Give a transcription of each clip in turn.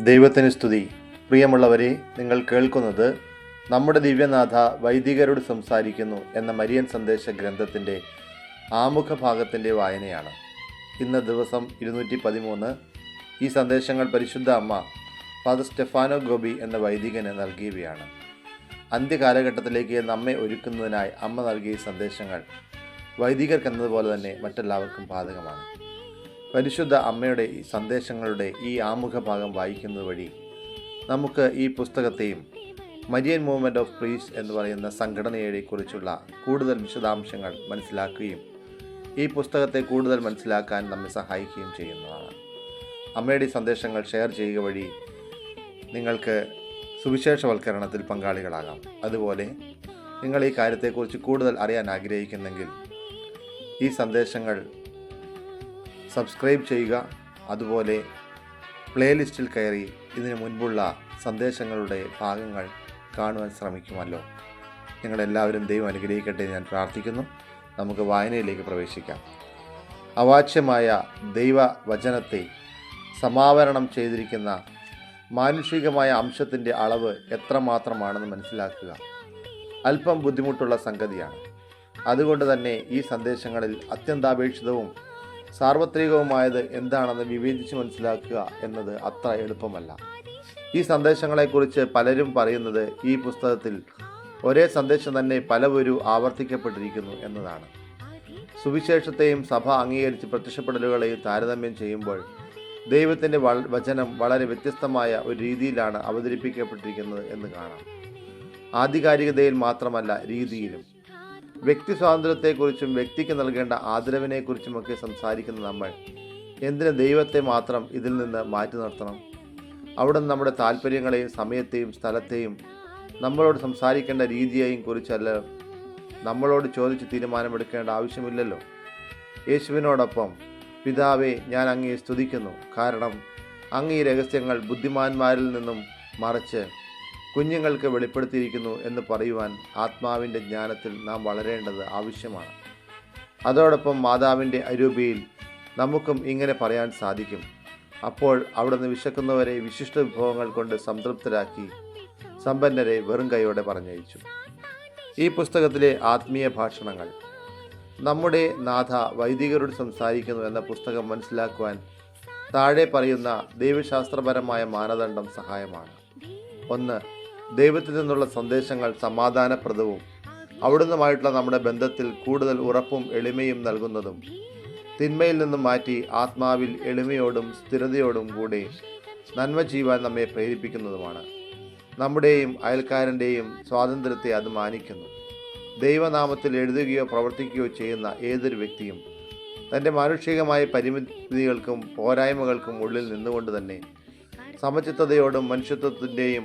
ദൈവത്തിന് സ്തുതി. പ്രിയമുള്ളവരെ, നിങ്ങൾ കേൾക്കുന്നത് നമ്മുടെ ദിവ്യനാഥ വൈദികരോട് സംസാരിക്കുന്നു എന്ന മരിയൻ സന്ദേശ ഗ്രന്ഥത്തിൻ്റെ ആമുഖ ഭാഗത്തിൻ്റെ വായനയാണ്. ഇന്ന് ദിവസം 213. ഈ സന്ദേശങ്ങൾ പരിശുദ്ധ അമ്മ ഫാദർ സ്റ്റെഫാനോ ഗോബി എന്ന വൈദികന് നൽകിയവയാണ്. അന്ത്യകാലഘട്ടത്തിലേക്ക് നമ്മെ ഒരുക്കുന്നതിനായി അമ്മ നൽകിയ സന്ദേശങ്ങൾ വൈദികർക്കെന്നതുപോലെ തന്നെ മറ്റെല്ലാവർക്കും ബാധകമാണ്. പരിശുദ്ധ അമ്മയുടെ ഈ സന്ദേശങ്ങളുടെ ഈ ആമുഖ ഭാഗം വായിക്കുന്നത് വഴി നമുക്ക് ഈ പുസ്തകത്തെയും മരിയൻ മൂവ്മെൻറ്റ് ഓഫ് പീസ് എന്ന് പറയുന്ന സംഘടനയെ കുറിച്ചുള്ള കൂടുതൽ വിശദാംശങ്ങൾ മനസ്സിലാക്കുകയും ഈ പുസ്തകത്തെ കൂടുതൽ മനസ്സിലാക്കാൻ നമ്മെ സഹായിക്കുകയും ചെയ്യുന്നതാണ്. അമ്മയുടെ സന്ദേശങ്ങൾ ഷെയർ ചെയ്യുക വഴി നിങ്ങൾക്ക് സുവിശേഷവൽക്കരണത്തിൽ പങ്കാളികളാകാം. അതുപോലെ നിങ്ങൾ ഈ കാര്യത്തെക്കുറിച്ച് കൂടുതൽ അറിയാൻ ആഗ്രഹിക്കുന്നെങ്കിൽ ഈ സന്ദേശങ്ങൾ സബ്സ്ക്രൈബ് ചെയ്യുക. അതുപോലെ പ്ലേലിസ്റ്റിൽ കയറി ഇതിനു മുൻപുള്ള സന്ദേശങ്ങളുടെ ഭാഗങ്ങൾ കാണുവാൻ ശ്രമിക്കുമല്ലോ. നിങ്ങളെല്ലാവരും ദൈവം അനുഗ്രഹിക്കട്ടെ ഞാൻ പ്രാർത്ഥിക്കുന്നു. നമുക്ക് വായനയിലേക്ക് പ്രവേശിക്കാം. അവാച്യമായ ദൈവവചനത്തെ സമാവരണം ചെയ്തിരിക്കുന്ന മാനുഷികമായ അംശത്തിൻ്റെ അളവ് എത്രമാത്രമാണെന്ന് മനസ്സിലാക്കുക അല്പം ബുദ്ധിമുട്ടുള്ള സംഗതിയാണ്. അതുകൊണ്ട് തന്നെ ഈ സന്ദേശങ്ങളിൽ അത്യന്താപേക്ഷിതവും സാർവത്രികവുമായത് എന്താണെന്ന് വിവേചിച്ച് മനസ്സിലാക്കുക എന്നത് അത്ര എളുപ്പമല്ല. ഈ സന്ദേശങ്ങളെക്കുറിച്ച് പലരും പറയുന്നത് ഈ പുസ്തകത്തിൽ ഒരേ സന്ദേശം തന്നെ പലവരും ആവർത്തിക്കപ്പെട്ടിരിക്കുന്നു എന്നതാണ്. സുവിശേഷത്തെയും സഭ അംഗീകരിച്ച് പ്രത്യക്ഷപ്പെടലുകളെയും താരതമ്യം ചെയ്യുമ്പോൾ ദൈവത്തിൻ്റെ വചനം വളരെ വ്യത്യസ്തമായ ഒരു രീതിയിലാണ് അവതരിപ്പിക്കപ്പെട്ടിരിക്കുന്നത് എന്ന് കാണാം. ആധികാരികതയിൽ മാത്രമല്ല, രീതിയിലും. വ്യക്തി സ്വാതന്ത്ര്യത്തെക്കുറിച്ചും വ്യക്തിക്ക് നൽകേണ്ട ആദരവിനെക്കുറിച്ചുമൊക്കെ സംസാരിക്കുന്ന നമ്മൾ എന്തിന് ദൈവത്തെ മാത്രം ഇതിൽ നിന്ന് മാറ്റി നിർത്തണം? അവിടെ നമ്മുടെ താല്പര്യങ്ങളെയും സമയത്തെയും സ്ഥലത്തെയും നമ്മളോട് സംസാരിക്കേണ്ട രീതിയെയും കുറിച്ചല്ല നമ്മളോട് ചോദിച്ച് തീരുമാനമെടുക്കേണ്ട ആവശ്യമില്ലല്ലോ. യേശുവിനോടൊപ്പം പിതാവേ, ഞാൻ അങ്ങയെ സ്തുതിക്കുന്നു, കാരണം അങ്ങ് ഈ രഹസ്യങ്ങൾ ബുദ്ധിമാന്മാരിൽ നിന്നും മറച്ച് കുഞ്ഞുങ്ങൾക്ക് വെളിപ്പെടുത്തിയിരിക്കുന്നു എന്ന് പറയുവാൻ ആത്മാവിൻ്റെ ജ്ഞാനത്തിൽ നാം വളരേണ്ടത് ആവശ്യമാണ്. അതോടൊപ്പം മാതാവിൻ്റെ അരൂപിയിൽ നമുക്കും ഇങ്ങനെ പറയാൻ സാധിക്കും. അപ്പോൾ അവിടുന്ന് വിശക്കുന്നവരെ വിശിഷ്ട വിഭവങ്ങൾ കൊണ്ട് സംതൃപ്തരാക്കി സമ്പന്നരെ വെറും കൈയോടെ പറഞ്ഞയച്ചു. ഈ പുസ്തകത്തിലെ ആത്മീയ ഭാഷണങ്ങൾ നമ്മുടെ നാഥ വൈദികരോട് സംസാരിക്കുന്നു എന്ന പുസ്തകം മനസ്സിലാക്കുവാൻ താഴെ പറയുന്ന ദൈവശാസ്ത്രപരമായ മാനദണ്ഡം സഹായമാണ്. 1. ദൈവത്തിൽ നിന്നുള്ള സന്ദേശങ്ങൾ സമാധാനപ്രദവും അവിടുന്നുമായിട്ടുള്ള നമ്മുടെ ബന്ധത്തിൽ കൂടുതൽ ഉറപ്പും എളിമയും നൽകുന്നതും തിന്മയിൽ നിന്നും മാറ്റി ആത്മാവിൽ എളിമയോടും സ്ഥിരതയോടും കൂടെ നന്മ ചെയ്യുവാൻ നമ്മെ പ്രേരിപ്പിക്കുന്നതുമാണ്. നമ്മുടെയും അയൽക്കാരൻ്റെയും സ്വാതന്ത്ര്യത്തെ അത് മാനിക്കുന്നു. ദൈവനാമത്തിൽ എഴുതുകയോ പ്രവർത്തിക്കുകയോ ചെയ്യുന്ന ഏതൊരു വ്യക്തിയും തൻ്റെ മാനുഷികമായ പരിമിതികൾക്കും പോരായ്മകൾക്കും ഉള്ളിൽ നിന്നുകൊണ്ട് തന്നെ സമചിത്തതയോടും മനുഷ്യത്വത്തിൻ്റെയും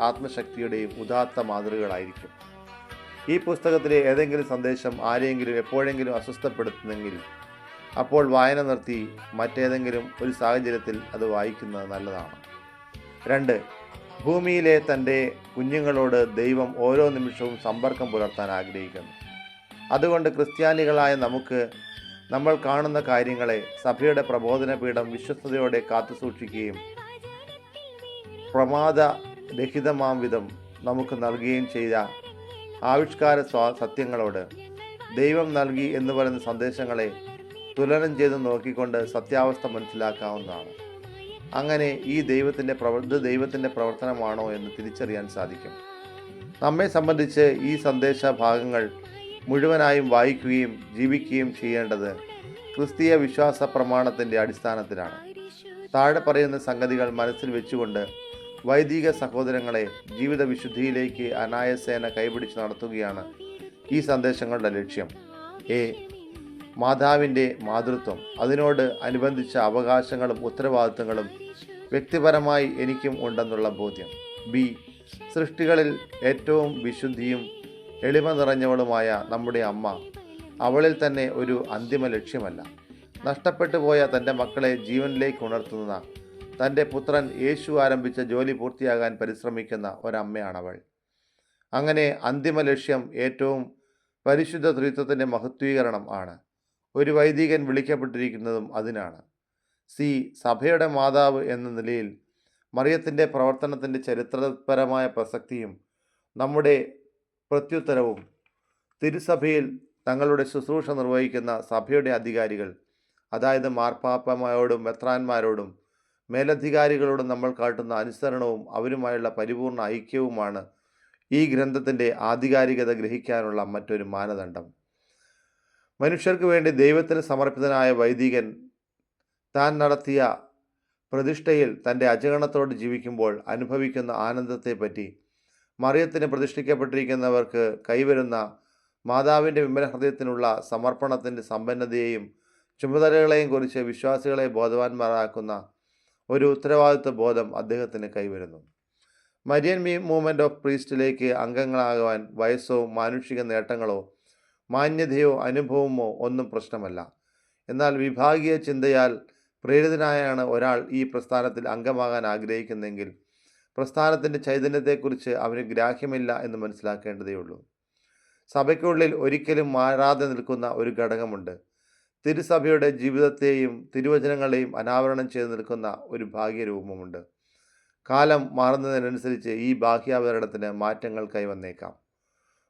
ആത്മശക്തിയുടെയും ഉദാത്ത മാതൃകകളായിരിക്കും. ഈ പുസ്തകത്തിലെ ഏതെങ്കിലും സന്ദേശം ആരെയെങ്കിലും എപ്പോഴെങ്കിലും അസ്വസ്ഥപ്പെടുത്തുന്നെങ്കിൽ അപ്പോൾ വായന നിർത്തി മറ്റേതെങ്കിലും ഒരു സാഹചര്യത്തിൽ അത് വായിക്കുന്നത് നല്ലതാണ്. 2. ഭൂമിയിലെ തൻ്റെ കുഞ്ഞുങ്ങളോട് ദൈവം ഓരോ നിമിഷവും സമ്പർക്കം പുലർത്താൻ ആഗ്രഹിക്കുന്നു. അതുകൊണ്ട് ക്രിസ്ത്യാനികളായ നമുക്ക് നമ്മൾ കാണുന്ന കാര്യങ്ങളെ സഭയുടെ പ്രബോധന പീഠം വിശ്വസ്തയോടെ കാത്തുസൂക്ഷിക്കുകയും പ്രമാദരഹിതമാം വിധം നമുക്ക് നൽകുകയും ചെയ്ത ആവിഷ്കാര സത്യങ്ങളോട് ദൈവം നൽകി എന്ന് പറയുന്ന സന്ദേശങ്ങളെ തുലനം ചെയ്ത് നോക്കിക്കൊണ്ട് സത്യാവസ്ഥ മനസ്സിലാക്കാവുന്നതാണ്. അങ്ങനെ ഇത് ദൈവത്തിൻ്റെ പ്രവർത്തനമാണോ എന്ന് തിരിച്ചറിയാൻ സാധിക്കും. നമ്മെ സംബന്ധിച്ച് ഈ സന്ദേശ ഭാഗങ്ങൾ മുഴുവനായും വായിക്കുകയും ജീവിക്കുകയും ചെയ്യേണ്ടത് ക്രിസ്തീയ വിശ്വാസ പ്രമാണത്തിൻ്റെ അടിസ്ഥാനത്തിലാണ്. താഴെ പറയുന്ന സംഗതികൾ മനസ്സിൽ വെച്ചുകൊണ്ട് വൈദിക സഹോദരങ്ങളെ ജീവിത വിശുദ്ധിയിലേക്ക് അനായാസേന കൈപിടിച്ച് നടത്തുകയാണ് ഈ സന്ദേശങ്ങളുടെ ലക്ഷ്യം. മാതാവിൻ്റെ മാതൃത്വം, അതിനോട് അനുബന്ധിച്ച അവകാശങ്ങളും ഉത്തരവാദിത്തങ്ങളും വ്യക്തിപരമായി എനിക്കും ഉണ്ടെന്നുള്ള ബോധ്യം. സൃഷ്ടികളിൽ ഏറ്റവും വിശുദ്ധിയും എളിമ നിറഞ്ഞവളുമായ നമ്മുടെ അമ്മ അവളിൽ തന്നെ ഒരു അന്തിമ ലക്ഷ്യമല്ല, നഷ്ടപ്പെട്ടു പോയ തൻ്റെ മക്കളെ ജീവനിലേക്ക് ഉണർത്തുന്ന തൻ്റെ പുത്രൻ യേശു ആരംഭിച്ച ജോലി പൂർത്തിയാകാൻ പരിശ്രമിക്കുന്ന ഒരമ്മയാണവൾ. അങ്ങനെ അന്തിമ ലക്ഷ്യം ഏറ്റവും പരിശുദ്ധ ത്രിത്വത്തിൻ്റെ മഹത്വീകരണം ആണ്. ഒരു വൈദികൻ വിളിക്കപ്പെട്ടിരിക്കുന്നതും അതിനാണ്. സഭയുടെ മാതാവ് എന്ന നിലയിൽ മറിയത്തിൻ്റെ പ്രവർത്തനത്തിൻ്റെ ചരിത്രപരമായ പ്രസക്തിയും നമ്മുടെ പ്രത്യുത്തരവും തിരുസഭയിൽ തങ്ങളുടെ ശുശ്രൂഷ നിർവഹിക്കുന്ന സഭയുടെ അധികാരികൾ, അതായത് മാർപ്പാപ്പമാരോടും മെത്രാന്മാരോടും മേലധികാരികളോടും നമ്മൾ കാട്ടുന്ന അനുസരണവും അവരുമായുള്ള പരിപൂർണ ഐക്യവുമാണ് ഈ ഗ്രന്ഥത്തിൻ്റെ ആധികാരികത ഗ്രഹിക്കാനുള്ള മറ്റൊരു മാനദണ്ഡം. മനുഷ്യർക്ക് വേണ്ടി ദൈവത്തിന് സമർപ്പിതനായ വൈദികൻ താൻ നടത്തിയ പ്രതിഷ്ഠയിൽ തൻ്റെ അജഗണത്തോട് ജീവിക്കുമ്പോൾ അനുഭവിക്കുന്ന ആനന്ദത്തെപ്പറ്റി മറിയത്തിന് പ്രതിഷ്ഠിക്കപ്പെട്ടിരിക്കുന്നവർക്ക് കൈവരുന്ന മാതാവിൻ്റെ വിമല ഹൃദയത്തിനുള്ള സമർപ്പണത്തിൻ്റെ സമ്പന്നതയെയും ചുമതലകളെയും കുറിച്ച് വിശ്വാസികളെ ബോധവാന്മാരാക്കുന്ന ഒരു ഉത്തരവാദിത്വ ബോധം അദ്ദേഹത്തിന് കൈവരുന്നു. മരിയൻ മൂവ്മെൻറ്റ് ഓഫ് പ്രീസ്റ്റിലേക്ക് അംഗങ്ങളാകുവാൻ വയസ്സോ മാനുഷിക നേട്ടങ്ങളോ മാന്യതയോ അനുഭവമോ ഒന്നും പ്രശ്നമല്ല. എന്നാൽ വിഭാഗീയ ചിന്തയാൽ പ്രേരിതനായാണ് ഒരാൾ ഈ പ്രസ്ഥാനത്തിൽ അംഗമാകാൻ ആഗ്രഹിക്കുന്നെങ്കിൽ പ്രസ്ഥാനത്തിൻ്റെ ചൈതന്യത്തെക്കുറിച്ച് അവന് ഗ്രാഹ്യമില്ല എന്ന് മനസ്സിലാക്കേണ്ടതേയുള്ളൂ. സഭയ്ക്കുള്ളിൽ ഒരിക്കലും മാറാതെ നിൽക്കുന്ന ഒരു ഘടകമുണ്ട്. തിരുസഭയുടെ ജീവിതത്തെയും തിരുവചനങ്ങളെയും അനാവരണം ചെയ്ത് നിൽക്കുന്ന ഒരു ഭാഗ്യരൂപമുണ്ട്. കാലം മാറുന്നതിനനുസരിച്ച് ഈ ബാഹ്യാവതരണത്തിന് മാറ്റങ്ങൾ കൈവന്നേക്കാം.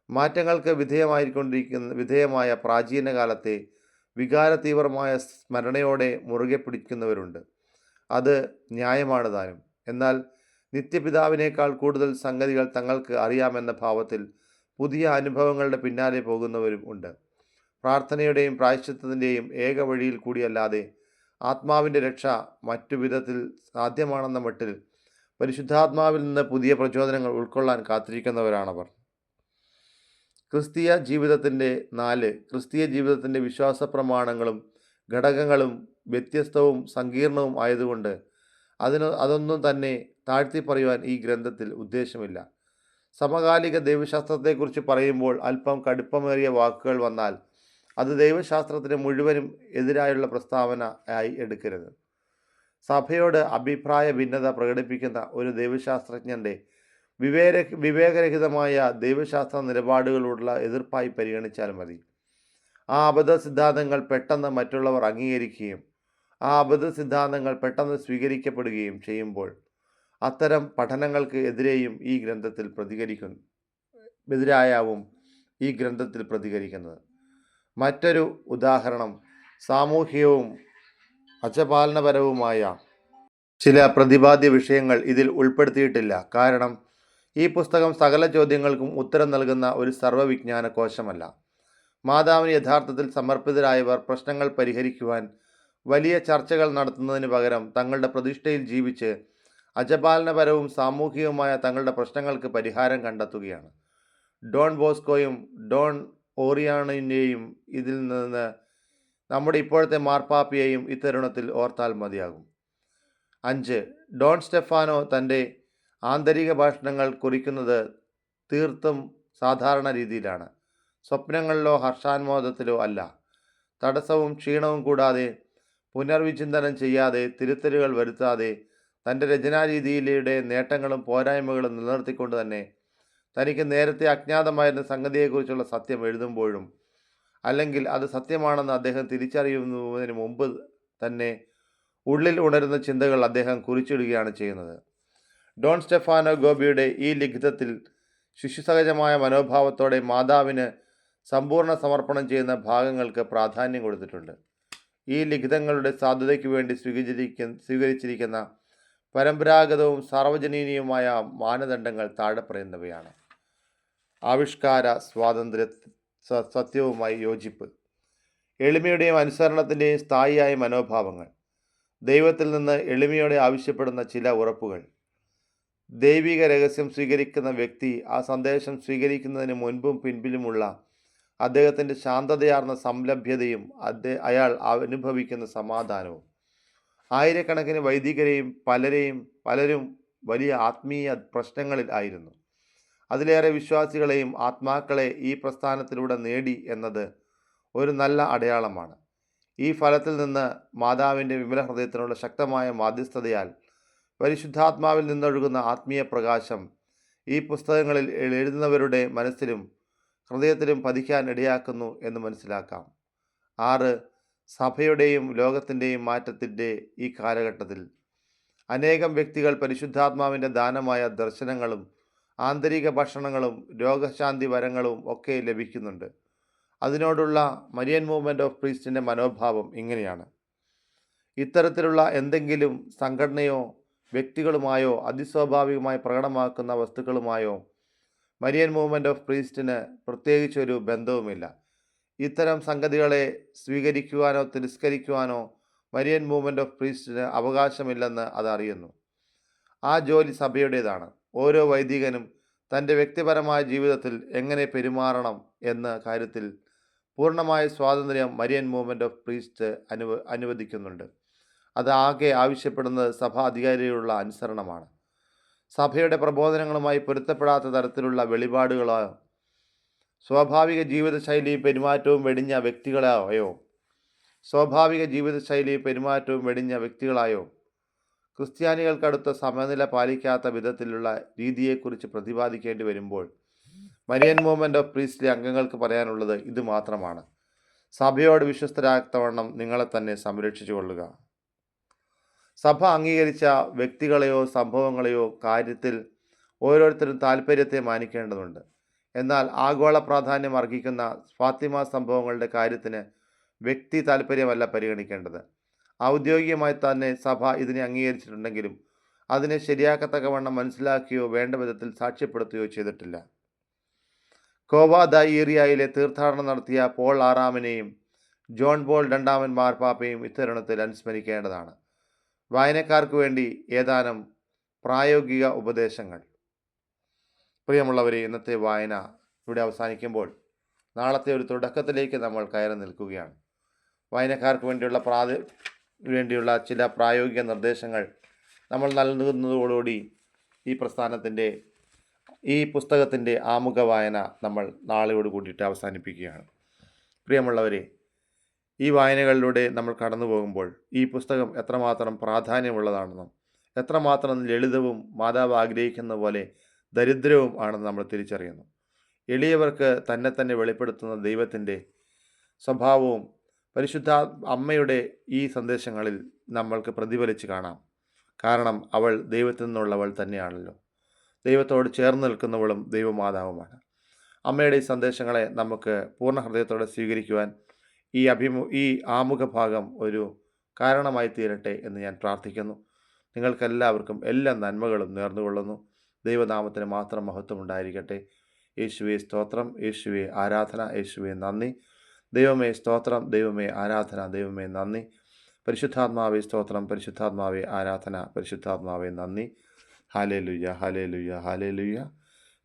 മാറ്റങ്ങൾക്ക് വിധേയമായ പ്രാചീന കാലത്തെ വികാരതീവ്രമായ സ്മരണയോടെ മുറുകെ പിടിക്കുന്നവരുണ്ട്. അത് ന്യായമാണ് താനും. എന്നാൽ നിത്യപിതാവിനേക്കാൾ കൂടുതൽ സംഗതികൾ തങ്ങൾക്ക് അറിയാമെന്ന ഭാവത്തിൽ പുതിയ അനുഭവങ്ങളുടെ പിന്നാലെ പോകുന്നവരും ഉണ്ട്. പ്രാർത്ഥനയുടെയും പ്രായശ്ചിത്തത്തിൻ്റെയും ഏക വഴിയിൽ കൂടിയല്ലാതെ ആത്മാവിൻ്റെ രക്ഷ മറ്റു വിധത്തിൽ സാധ്യമാണെന്ന മട്ടിൽ പരിശുദ്ധാത്മാവിൽ നിന്ന് പുതിയ പ്രചോദനങ്ങൾ ഉൾക്കൊള്ളാൻ കാത്തിരിക്കുന്നവരാണവർ. ക്രിസ്തീയ ജീവിതത്തിൻ്റെ വിശ്വാസ പ്രമാണങ്ങളും ഘടകങ്ങളും വ്യത്യസ്തവും സങ്കീർണവും ആയതുകൊണ്ട് അതൊന്നും തന്നെ താഴ്ത്തി പറയുവാൻ ഈ ഗ്രന്ഥത്തിൽ ഉദ്ദേശമില്ല. സമകാലിക ദൈവശാസ്ത്രത്തെക്കുറിച്ച് പറയുമ്പോൾ അല്പം കടുപ്പമേറിയ വാക്കുകൾ വന്നാൽ അത് ദൈവശാസ്ത്രത്തിന് മുഴുവനും എതിരായുള്ള പ്രസ്താവന ആയി എടുക്കരുത്. സഭയോട് അഭിപ്രായ ഭിന്നത പ്രകടിപ്പിക്കുന്ന ഒരു ദൈവശാസ്ത്രജ്ഞൻ്റെ വിവേകരഹിതമായ ദൈവശാസ്ത്ര നിലപാടുകളോടുള്ള എതിർപ്പായി പരിഗണിച്ചാൽ മതി. ആ അബദ്ധ സിദ്ധാന്തങ്ങൾ പെട്ടെന്ന് മറ്റുള്ളവർ അംഗീകരിക്കുകയും ആ അബദ്ധ സിദ്ധാന്തങ്ങൾ പെട്ടെന്ന് സ്വീകരിക്കപ്പെടുകയും ചെയ്യുമ്പോൾ അത്തരം പഠനങ്ങൾക്ക് എതിരായാവും ഈ ഗ്രന്ഥത്തിൽ പ്രതികരിക്കുന്നത്. മറ്റൊരു ഉദാഹരണം സാമൂഹികവും അജപാലനപരവുമായ ചില പ്രതിപാദ്യ വിഷയങ്ങൾ ഇതിൽ ഉൾപ്പെടുത്തിയിട്ടില്ല. കാരണം ഈ പുസ്തകം സകല ചോദ്യങ്ങൾക്കും ഉത്തരം നൽകുന്ന ഒരു സർവ്വവിജ്ഞാന കോശമല്ല. മാതാവിന് യഥാർത്ഥത്തിൽ സമർപ്പിതരായവർ പ്രശ്നങ്ങൾ പരിഹരിക്കുവാൻ വലിയ ചർച്ചകൾ നടത്തുന്നതിന് പകരം തങ്ങളുടെ പ്രതിഷ്ഠയിൽ ജീവിച്ച് അജപാലനപരവും സാമൂഹികവുമായ തങ്ങളുടെ പ്രശ്നങ്ങൾക്ക് പരിഹാരം കണ്ടെത്തുകയാണ്. ഡോൺ ബോസ്കോയും ഡോൺ ഓറിയാണിനെയും ഇതിൽ നിന്ന് നമ്മുടെ ഇപ്പോഴത്തെ മാർപ്പാപ്പയെയും ഇത്തരുണത്തിൽ ഓർത്താൽ മതിയാകും. 5. ഡോൺ സ്റ്റെഫാനോ തൻ്റെ ആന്തരിക ഭാഷണങ്ങൾ കുറിക്കുന്നത് തീർത്തും സാധാരണ രീതിയിലാണ്. സ്വപ്നങ്ങളിലോ ഹർഷാന്മോദത്തിലോ അല്ല. തടസ്സവും ക്ഷീണവും കൂടാതെ, പുനർവിചിന്തനം ചെയ്യാതെ, തിരുത്തലുകൾ വരുത്താതെ, തൻ്റെ രചനാരീതിയിലൂടെ നേട്ടങ്ങളും പോരായ്മകളും നിലനിർത്തിക്കൊണ്ട് തന്നെ തനിക്ക് നേരത്തെ അജ്ഞാതമായിരുന്ന സംഗതിയെക്കുറിച്ചുള്ള സത്യം എഴുതുമ്പോഴും, അല്ലെങ്കിൽ അത് സത്യമാണെന്ന് അദ്ദേഹം തിരിച്ചറിയുന്നതിന് മുമ്പ് തന്നെ ഉള്ളിൽ ഉണരുന്ന ചിന്തകൾ അദ്ദേഹം കുറിച്ചിടുകയാണ് ചെയ്യുന്നത്. ഡോൺ സ്റ്റെഫാനോ ഗോബിയുടെ ഈ ലിഖിതത്തിൽ ശിശുസഹജമായ മനോഭാവത്തോടെ മാതാവിന് സമ്പൂർണ്ണ സമർപ്പണം ചെയ്യുന്ന ഭാഗങ്ങൾക്ക് പ്രാധാന്യം കൊടുത്തിട്ടുണ്ട്. ഈ ലിഖിതങ്ങളുടെ സാധുതയ്ക്ക് വേണ്ടി സ്വീകരിച്ചിരിക്കുന്ന പരമ്പരാഗതവും സാർവജനീയവുമായ മാനദണ്ഡങ്ങൾ താഴെ പറയുന്നവയാണ്. ആവിഷ്കാര സ്വാതന്ത്ര്യ സത്യവുമായി യോജിപ്പ്, എളിമയുടെയും അനുസരണത്തിൻ്റെയും സ്ഥായിയായ മനോഭാവങ്ങൾ, ദൈവത്തിൽ നിന്ന് എളിമയോടെ ആവശ്യപ്പെടുന്ന ചില ഉറപ്പുകൾ, ദൈവിക രഹസ്യം സ്വീകരിക്കുന്ന വ്യക്തി ആ സന്ദേശം സ്വീകരിക്കുന്നതിന് മുൻപും പിൻപിലുമുള്ള അദ്ദേഹത്തിൻ്റെ ശാന്തതയാർന്ന സംലഭ്യതയും അയാൾ അനുഭവിക്കുന്ന സമാധാനവും. ആയിരക്കണക്കിന് വൈദികരെയും പലരും വലിയ ആത്മീയ പ്രശ്നങ്ങളിൽ ആയിരുന്നു. അതിലേറെ വിശ്വാസികളെയും ആത്മാക്കളെ ഈ പ്രസ്ഥാനത്തിലൂടെ നേടി എന്നത് ഒരു നല്ല അടയാളമാണ്. ഈ ഫലത്തിൽ നിന്ന് മാതാവിൻ്റെ വിമല ഹൃദയത്തിനുള്ള ശക്തമായ മാധ്യസ്ഥതയാൽ പരിശുദ്ധാത്മാവിൽ നിന്നൊഴുകുന്ന ആത്മീയ പ്രകാശം ഈ പുസ്തകങ്ങളിൽ എഴുതുന്നവരുടെ മനസ്സിലും ഹൃദയത്തിലും പതിക്കാൻ ഇടയാക്കുന്നു എന്ന് മനസ്സിലാക്കാം. 6. സഭയുടെയും ലോകത്തിൻ്റെയും മാറ്റത്തിൻ്റെ ഈ കാലഘട്ടത്തിൽ അനേകം വ്യക്തികൾ പരിശുദ്ധാത്മാവിൻ്റെ ദാനമായ ദർശനങ്ങളും ആന്തരിക ഭക്ഷണങ്ങളും രോഗശാന്തി വരങ്ങളും ഒക്കെ ലഭിക്കുന്നുണ്ട്. അതിനോടുള്ള മരിയൻ മൂവ്മെൻറ്റ് ഓഫ് പ്രീസ്റ്റിൻ്റെ മനോഭാവം ഇങ്ങനെയാണ്: ഇത്തരത്തിലുള്ള എന്തെങ്കിലും സംഘടനയോ വ്യക്തികളുമായോ അതിസ്വാഭാവികമായി പ്രകടമാക്കുന്ന വസ്തുക്കളുമായോ മരിയൻ മൂവ്മെൻറ്റ് ഓഫ് പ്രീസ്റ്റിന് പ്രത്യേകിച്ചൊരു ബന്ധവുമില്ല. ഇത്തരം സംഗതികളെ സ്വീകരിക്കുവാനോ തിരസ്കരിക്കുവാനോ മരിയൻ മൂവ്മെൻറ്റ് ഓഫ് പ്രീസ്റ്റിന് അവകാശമില്ലെന്ന് അത് അറിയുന്നു. ആ ജോലി സഭയുടേതാണ്. ഓരോ വൈദികനും തൻ്റെ വ്യക്തിപരമായ ജീവിതത്തിൽ എങ്ങനെ പെരുമാറണം എന്ന കാര്യത്തിൽ പൂർണ്ണമായ സ്വാതന്ത്ര്യം മരിയൻ മൂവ്മെൻറ്റ് ഓഫ് പ്രീസ്റ്റ് അനുവദിക്കുന്നുണ്ട്. അത് ആകെ ആവശ്യപ്പെടുന്നത് സഭാ അധികാരികളുള്ള അനുസരണമാണ്. സഭയുടെ പ്രബോധനങ്ങളുമായി പൊരുത്തപ്പെടാത്ത തരത്തിലുള്ള വെളിപാടുകളോ സ്വാഭാവിക ജീവിതശൈലിയും പെരുമാറ്റവും വെടിഞ്ഞ വ്യക്തികളായോ ക്രിസ്ത്യാനികൾക്കടുത്ത സമനില പാലിക്കാത്ത വിധത്തിലുള്ള രീതിയെക്കുറിച്ച് പ്രതിപാദിക്കേണ്ടി വരുമ്പോൾ മരിയൻ മൂവ്മെൻറ്റ് ഓഫ് പ്രീസ്റ്റിലെ അംഗങ്ങൾക്ക് പറയാനുള്ളത് ഇത് മാത്രമാണ്: സഭയോട് വിശ്വസ്തരാത്തവണ്ണം നിങ്ങളെ തന്നെ സംരക്ഷിച്ചു കൊള്ളുക. സഭ അംഗീകരിച്ച വ്യക്തികളെയോ സംഭവങ്ങളെയോ കാര്യത്തിൽ ഓരോരുത്തരും താൽപ്പര്യത്തെ മാനിക്കേണ്ടതുണ്ട്. എന്നാൽ ആഗോള പ്രാധാന്യം അർഹിക്കുന്ന ഫാത്തിമ സംഭവങ്ങളുടെ കാര്യത്തിന് വ്യക്തി താൽപ്പര്യമല്ല പരിഗണിക്കേണ്ടത്. ഔദ്യോഗികമായി തന്നെ സഭ ഇതിനെ അംഗീകരിച്ചിട്ടുണ്ടെങ്കിലും അതിനെ ശരിയാക്കത്തക്കവണ്ണം മനസ്സിലാക്കുകയോ വേണ്ട വിധത്തിൽ സാക്ഷ്യപ്പെടുത്തുകയോ ചെയ്തിട്ടില്ല. കോവ ദ ഈറിയയിലെ തീർത്ഥാടനം നടത്തിയ പോൾ ആറാമനെയും ജോൺ പോൾ രണ്ടാമൻ മാർപ്പാപ്പയും ഇത്തരുണത്തിൽ അനുസ്മരിക്കേണ്ടതാണ്. വായനക്കാർക്ക് വേണ്ടി ഏതാനും പ്രായോഗിക ഉപദേശങ്ങൾ. പ്രിയമുള്ളവരെ, ഇന്നത്തെ വായന ഇവിടെ അവസാനിക്കുമ്പോൾ നാളത്തെ ഒരു തുടക്കത്തിലേക്ക് നമ്മൾ കയറി നിൽക്കുകയാണ്. വായനക്കാർക്ക് വേണ്ടിയുള്ള ചില പ്രായോഗിക നിർദ്ദേശങ്ങൾ നമ്മൾ നൽകുന്നതോടുകൂടി ഈ പുസ്തകത്തിൻ്റെ ആമുഖ വായന നമ്മൾ നാളെയോട് കൂടിയിട്ട് അവസാനിപ്പിക്കുകയാണ്. പ്രിയമുള്ളവരെ, ഈ വായനകളിലൂടെ നമ്മൾ കടന്നു പോകുമ്പോൾ ഈ പുസ്തകം എത്രമാത്രം പ്രാധാന്യമുള്ളതാണെന്നും എത്രമാത്രം ലളിതവും മാതാവ് ആഗ്രഹിക്കുന്ന പോലെ ദരിദ്രവും ആണെന്ന് നമ്മൾ തിരിച്ചറിയുന്നു. എളിയവർക്ക് തന്നെ വെളിപ്പെടുത്തുന്ന ദൈവത്തിൻ്റെ സ്വഭാവവും പരിശുദ്ധ അമ്മയുടെ ഈ സന്ദേശങ്ങളിൽ നമ്മൾക്ക് പ്രതിഫലിച്ച് കാണാം. കാരണം അവൾ ദൈവത്തിൽ നിന്നുള്ളവൾ തന്നെയാണല്ലോ. ദൈവത്തോട് ചേർന്ന് നിൽക്കുന്നവളും ദൈവമാതാവുമാണ്. അമ്മയുടെ ഈ സന്ദേശങ്ങളെ നമുക്ക് പൂർണ്ണ ഹൃദയത്തോടെ സ്വീകരിക്കുവാൻ ഈ ആമുഖ ഭാഗം ഒരു കാരണമായി തീരട്ടെ എന്ന് ഞാൻ പ്രാർത്ഥിക്കുന്നു. നിങ്ങൾക്കെല്ലാവർക്കും എല്ലാ നന്മകളും നേർന്നുകൊള്ളുന്നു. ദൈവനാമത്തിന് മാത്രം മഹത്വം ഉണ്ടായിരിക്കട്ടെ. യേശുവേ സ്തോത്രം, യേശുവേ ആരാധന, യേശുവേ നന്ദി. ദൈവമേ സ്തോത്രം, ദൈവമേ ആരാധന, ദൈവമേ നന്ദി. പരിശുദ്ധാത്മാവേ സ്തോത്രം, പരിശുദ്ധാത്മാവേ ആരാധന, പരിശുദ്ധാത്മാവേ നന്ദി. Hallelujah, hallelujah, hallelujah,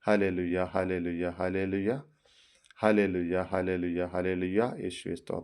hallelujah, hallelujah, hallelujah, hallelujah, hallelujah, hallelujah. യേശുവേ സ്തോത്രം.